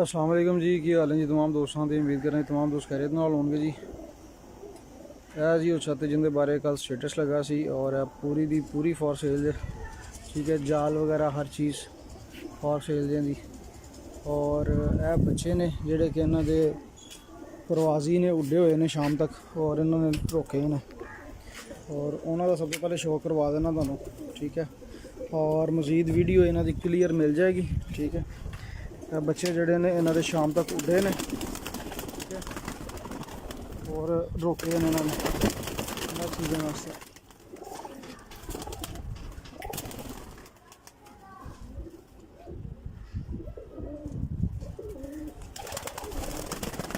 अस्सलाम वालेकुम जी, की हाल है जी तमाम दोस्तों की। उम्मीद कर रहे हैं तमाम दोस्त खैरियत नाल होंगे जी। यह जी वो छत जिंदे बारे कल स्टेटस लगा सी और पूरी दी पूरी फॉर सेल जे, ठीक है। जाल वगैरह हर चीज़ फॉर सेल जी। और यह बच्चे ने जेडे कि इन्हों के प्रवासी ने उड्डे हुए ने शाम तक और इन्होंने रोके ने और उन्होंने सब तो पहले शो करवा देना तुहानू, ठीक है। और मज़ीद वीडियो इन्हों की क्लीयर मिल जाएगी, ठीक है। बच्चे जड़े ने इन्होंने शाम तक उड्डे ने, ठीक है। और रोके ने इन्होंने चीज़ों वास्ते।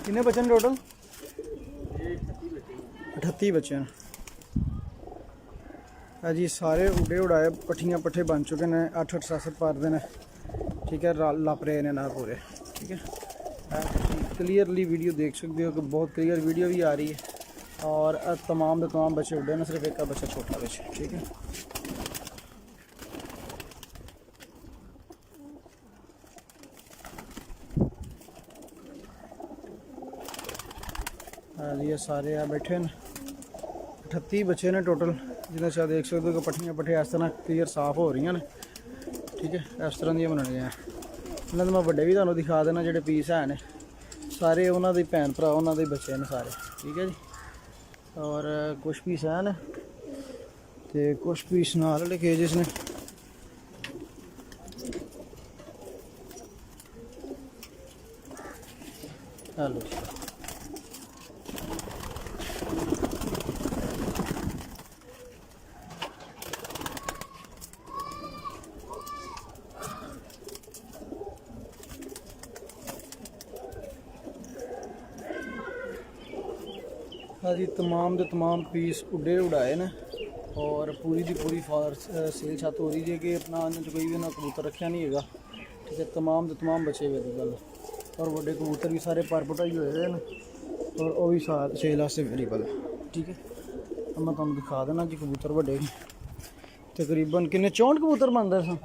कितने बच्चे हैं टोटल? 38 बच्चे हैं जी। सारे उड़े उड़ाए पट्ठियाँ पट्ठे बन चुके हैं। 8-8 7 पारदे ने, ठीक है। लप रहे हैं ना पूरे, ठीक है। क्लियरली वीडियो देख सकते हो कि बहुत क्लियर वीडियो भी आ रही है। और तमाम के तमाम बच्चे उड़े ना, सिर्फ एक बच्चा छोटा बच्चा, ठीक है। ये सारे आ बैठे हैं। 38 बच्चे ने टोटल, जिन्हें से देख सकते हो कि पट्ठियाँ पट्ठे इस तरह क्लीयर साफ हो रही हैं, ठीक है। इस तरह दी बनानी हैं। इन्होंने मैं बड़े भी तुहानू दिखा देना जोड़े पीस है ने, सारे उन्होंने भैन भरा उन्होंने बच्चे ने सारे, ठीक है जी। और कुछ पीस है ने ते कुछ पीस नाल वाले केजेस ने। हेलो हाँ जी, तमाम के तमाम पीस उड़े उड़ाए ने और पूरी की पूरी फॉर सेल छत हो रही है कि अपना कोई भी ना कबूतर रखा नहीं है, ठीक है। तमाम के तमाम बचे हुए गल और बड़े कबूतर भी सारे पर पुटाई हुए हैं और वह भी सेल वास्ते अवेलेबल है, ठीक है। तो मैं तुम दिखा देना जी कबूतर बड़े तकरीबन किन्ने 64 कबूतर बन रहे सन।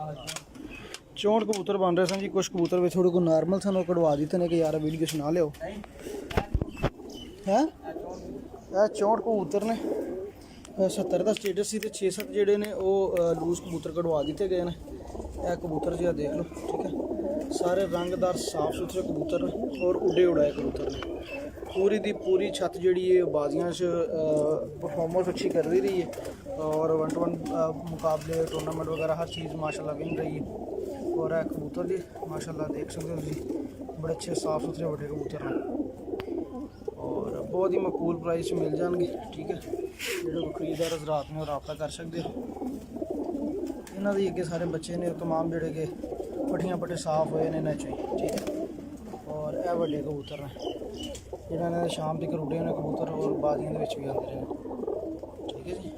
64 कबूतर बन रहे सन जी। कुछ कबूतर भी थोड़े को नॉर्मल सन वो कढ़वा दिते ने कि यार वीडियो सुना लियो है। 64 कबूतर ने 70 का स्टेटस से 6-7 जोड़े ने वो लूज कबूतर कढ़वा दिते गए हैं। यह कबूतर जी देख लो, ठीक है। सारे रंगदार साफ सुथरे कबूतर ने और उड़े उड़ाए कबूतर ने। पूरी दी पूरी छत जी बाजियां परफॉर्मेंस अच्छी कर रही है और 1-to-1 मुकाबले टूर्नामेंट वगैरह हर चीज़ माशाल्लाह विन रही है। और यह कबूतर जी माशाल्लाह देख सकते हो जी, बड़े अच्छे साफ सुथरे बड़े कबूतर हैं और बहुत ही मकबूल प्राइस मिल जाएंगे, ठीक है। जो खरीदार हज़रात ने रब्ता कर सकते हो। इन्हों के अगे सारे बच्चे ने तमाम जोड़े के पट्ठियाँ पट्टे साफ हुए ने इन्हें चाहिए, ठीक है। और यह बड़े कबूतर हैं जिन्होंने शाम तक उड़े ने कबूतर और बाजियों भी आते रहे, ठीक है जी।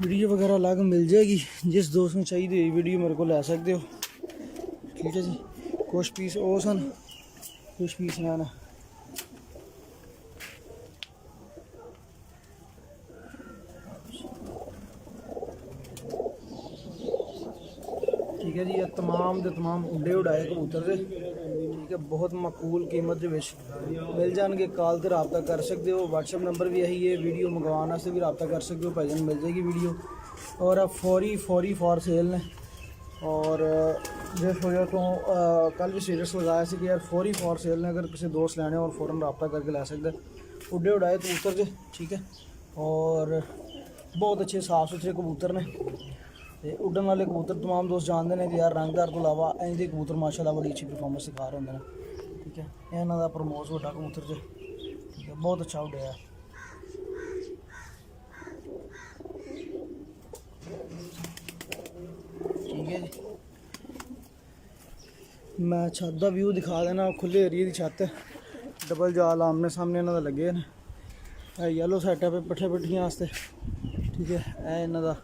वीडियो वगैरह अलग मिल जाएगी, जिस दोस्त को चाहिए वीडियो मेरे को लै सकते हो, ठीक है जी। कुछ पीस वो सन, कुछ पीस ना ठीक है जी। ये तमाम के तमाम उड़े उड़ाए कबूतर से, ठीक है। बहुत मकबूल कीमत के मिल जाएंगे। कॉल से रब्ता कर सकते हो, व्हाट्सएप नंबर भी यही है। वीडियो मंगवाने से भी रब्ता कर सकते हो, भाईजान मिल जाएगी वीडियो। और अब फौरी फॉर सेल ने और जिस वजह तो कल भी स्टेटस लगाया कि यार फौरी फॉर सेल ने, अगर किसी दोस्त लैने और फौरन रब्ता करके लै सकते। उड़े उड़ाए कबूतर से, ठीक है। और बहुत अच्छे साफ सुथरे कबूतर ने ते उड़न वाले कबूतर तमाम दोस्त जानते हैं कि यार रंगदार तो इलावा इंजे कबूतर माशाल्लाह बड़ी अच्छी परफॉर्मेंस दिखा रहे होंगे, ठीक है। इन्हों का प्रमोस वड्डा कबूतर जो, ठीक है, बहुत अच्छा उड़िया, ठीक है जी। मैं छत का व्यू दिखा देना। खुले एरिए की छत है, डबल जाल आमने सामने इन्हों का लगे ने। येलो सैटअप है पट्ठे पट्ठियाँ वास्ते, ठीक है। यह इन्हों का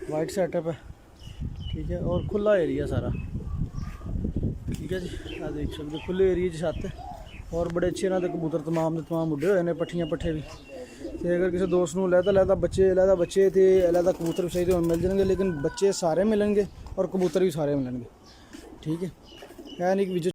वाइट सैटअप है, ठीक है। और खुला एरिया सारा, ठीक है जी। देख सकते खुले एरिए छत है और बड़े अच्छे इन्हों के कबूतर तमाम के तमाम उड़े हुए हैं, पट्ठियाँ पट्ठे भी ਤੇ ਅਗਰ ਕਿਸੇ ਦੋਸਤ ਨੂੰ ਲਹਿਦਾ ਬੱਚੇ ਤੇ ਲਹਿਦਾ ਕਬੂਤਰ ਵੀ ਚਾਹੀਦੇ ਹੋਣ ਮਿਲ ਜਾਣਗੇ, ਲੇਕਿਨ ਬੱਚੇ ਸਾਰੇ ਮਿਲਣਗੇ ਔਰ ਕਬੂਤਰ ਵੀ ਸਾਰੇ ਮਿਲਣਗੇ। ਠੀਕ ਹੈ, ਇਹ ਨਹੀਂ ਕਿ ਵਿੱਚ